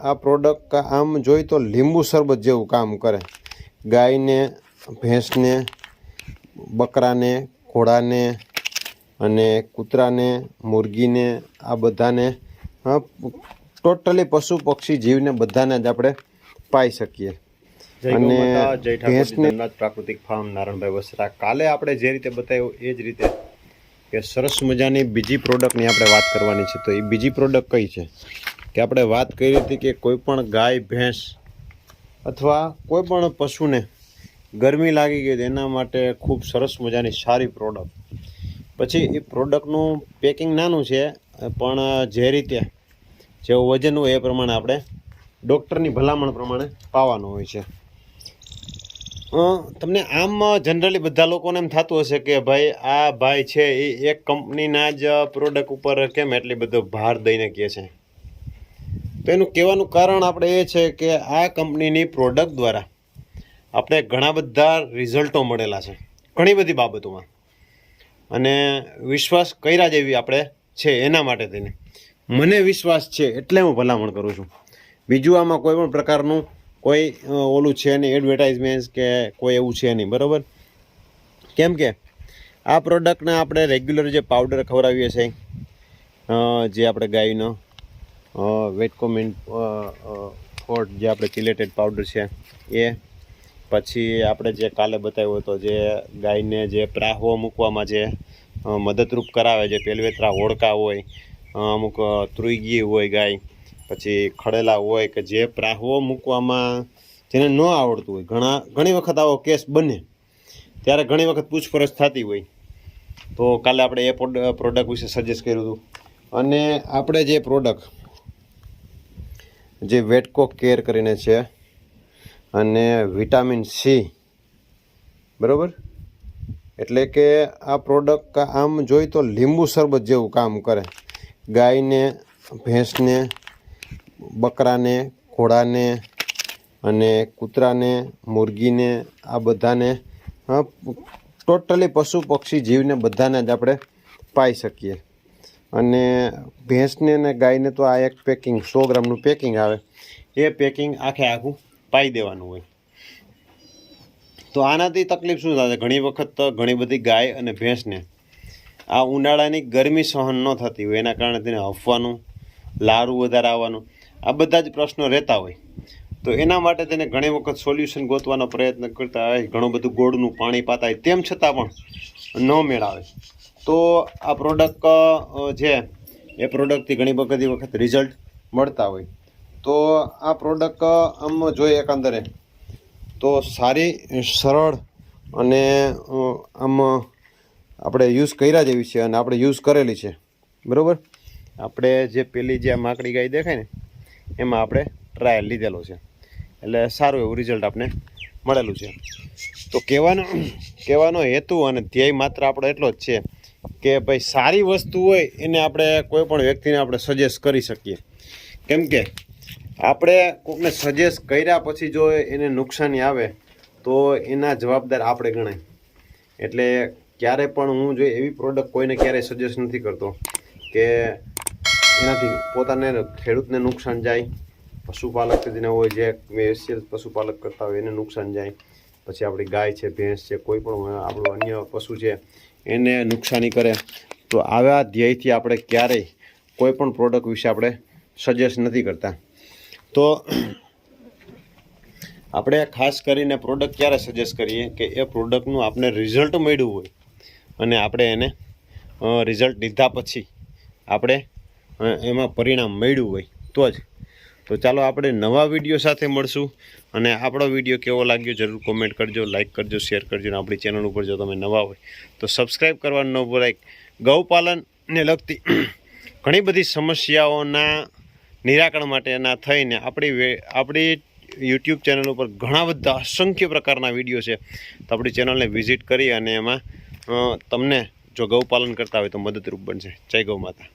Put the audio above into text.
આ પ્રોડક્ટ આમ જોઈ તો લીંબુ શરબત જેવું કામ કરે. ગાયને, ભેંસને, બકરાને, ઘોડાને અને કૂતરાને, મુરગીને, આ બધાને ટોટલી પશુ પક્ષી જીવને બધાને જ આપણે પાઈ શકીએ. અને ભેંસને પ્રાકૃતિક ફાર્મ નારણભાઈ વસરા કાલે આપણે જે રીતે બતાવ્યું એ જ રીતે કે સરસ મજાની બીજી પ્રોડક્ટની આપણે વાત કરવાની છે. તો એ બીજી પ્રોડક્ટ કઈ છે કે આપણે વાત કરી હતી કે કોઈ પણ ગાય, ભેંસ અથવા કોઈ પણ પશુને ગરમી લાગી ગઈ એના માટે ખૂબ સરસ મજાની સારી પ્રોડક્ટ. પછી એ પ્રોડક્ટનું પેકિંગ નાનું છે પણ જે રીતે જેવું વજન હોય એ પ્રમાણે આપણે ડૉક્ટરની ભલામણ પ્રમાણે પાવાનું હોય છે. તમને આમ જનરલી બધા લોકોને એમ થતું હશે કે ભાઈ આ ભાઈ છે એ એક કંપનીના જ પ્રોડક્ટ ઉપર કેમ એટલી બધો ભાર દઈને કહે છે. તો એનું કહેવાનું કારણ આપણે એ છે કે આ કંપનીની પ્રોડક્ટ દ્વારા આપણે ઘણા બધા રિઝલ્ટો મળેલા છે ઘણી બધી બાબતોમાં, અને વિશ્વાસ કર્યા જેવી આપણે છે. એના માટે થઈને મને વિશ્વાસ છે એટલે હું ભલામણ કરું છું. બીજું આમાં કોઈ પણ પ્રકારનું કોઈ ઓલું છે નહીં, એડવર્ટાઇઝમેન્ટ કે કોઈ એવું છે નહીં, બરાબર? કેમ કે આ પ્રોડક્ટને આપણે રેગ્યુલર જે પાવડર ખવડાવીએ છીએ, જે આપણે ગાયનો વેટકોમિન ફોર્ટ જે આપણે ચિલેટેડ પાવડર છે એ, પછી આપણે જે કાલે બતાવ્યો હતો જે ગાયને જે પ્રાહવો મૂકવામાં જે મદદરૂપ કરાવે, જે પેલવેતરા હોડકા હોય, અમુક ત્રુઈગી હોય ગાય, પછી ખડેલા હોય કે જે પ્રાહવો મૂકવામાં જેને ન આવડતું હોય, ઘણી વખત આવો કેસ બને ત્યારે ઘણી વખત પૂછપરછ થતી હોય. તો કાલે આપણે એ પ્રોડક્ટ વિશે સજેસ્ટ કર્યું હતું. અને આપણે જે પ્રોડક્ટ જે વેટકો કેર કરીને છે અને વિટામિન સી, બરાબર, એટલે કે આ પ્રોડક્ટ આમ જોઈ તો લીંબુ શરબત જેવું કામ કરે. ગાયને, ભેંસને, બકરાને, ઘોડાને અને કૂતરાને, મુરગીને, આ બધાને ટોટલી પશુ પક્ષી જીવને બધાને જ આપણે પાઈ શકીએ. અને ભેંસને અને ગાયને તો આ એક પેકિંગ 100 ગ્રામનું પેકિંગ આવે, એ પેકિંગ આખું પાઈ દેવાનું હોય. તો આનાથી તકલીફ શું થાય? ઘણી વખત તો ઘણી બધી ગાય અને ભેંસને આ ઉનાળાની ગરમી સહન ન થતી હોય, એના કારણે તેને હફવાનું, લારું વધારે આવવાનું, આ બધા જ પ્રશ્નો રહેતા હોય. તો એના માટે તેને ઘણી વખત સોલ્યુશન ગોતવાનો પ્રયત્ન કરતા હોય, ઘણું બધું ગોળનું પાણી પાતા હોય, તેમ છતાં પણ ન મેળાવે. તો આ પ્રોડક્ટ છે એ પ્રોડક્ટથી ઘણી વખત રિઝલ્ટ મળતા હોય. તો આ પ્રોડક્ટ આમ જોઈએ એકંદરે તો સારી, સરળ અને આમ આપણે યુઝ કર્યા જેવી છે અને આપણે યુઝ કરેલી છે, બરાબર? આપણે જે પેલી જે માકડી ગાય દેખાય ને એમાં આપણે ટ્રાયલ લીધેલો છે, એટલે સારું એવું રિઝલ્ટ આપણે મળેલું છે. તો કહેવાનો હેતુ અને ધ્યેય માત્ર આપણો એટલો જ છે કે ભાઈ સારી વસ્તુ હોય એને આપણે કોઈ પણ વ્યક્તિને આપણે સજેસ્ટ કરી શકીએ. કેમ કે આપણે કોઈકને સજેસ્ટ કર્યા પછી જો એને નુકસાની આવે તો એના જવાબદાર આપણે ગણાય. એટલે ક્યારે પણ હું જો એવી પ્રોડક્ટ કોઈને ક્યારેય સજેસ્ટ નથી કરતો કે એનાથી પોતાને ખેડૂતને નુકસાન જાય, પશુપાલક જેને હોય, જે કોમર્શિયલ પશુપાલક કરતા હોય એને નુકસાન જાય, પછી આપણી ગાય છે, ભેંસ છે, કોઈ પણ આપણું અન્ય પશુ છે એને નુકસાની કરે. તો આવા ધ્યેયથી આપણે ક્યારેય કોઈ પણ પ્રોડક્ટ વિશે આપણે સજેસ્ટ નથી કરતા. તો આપણે ખાસ કરીને પ્રોડક્ટ ક્યારે સજેસ્ટ કરીએ કે એ પ્રોડક્ટનું આપણે રિઝલ્ટ મળ્યું હોય અને આપણે એને રિઝલ્ટ લીધા પછી આપણે એમાં પરિણામ મળ્યું હોય તો જ. તો ચાલો આપણે નવા વિડીયો સાથે મળશું. અને આપણો વિડીયો કેવો લાગ્યો જરૂર કોમેન્ટ કરજો, લાઇક કરજો, શેર કરજો. અને આપણી ચેનલ ઉપર જો તમે નવા હોય તો સબસ્ક્રાઈબ કરવાનું ન ભૂલાય. ગૌપાલનને લગતી ઘણી બધી સમસ્યાઓના નિરાકરણ માટેના થઈને આપણી યુટ્યુબ ચેનલ ઉપર ઘણા બધા અસંખ્ય પ્રકારના વિડીયો છે. તો આપણી ચેનલને વિઝિટ કરી અને એમાં તમને જો ગૌપાલન કરતા હોય તો મદદરૂપ બનશે. જય ગૌ માતા.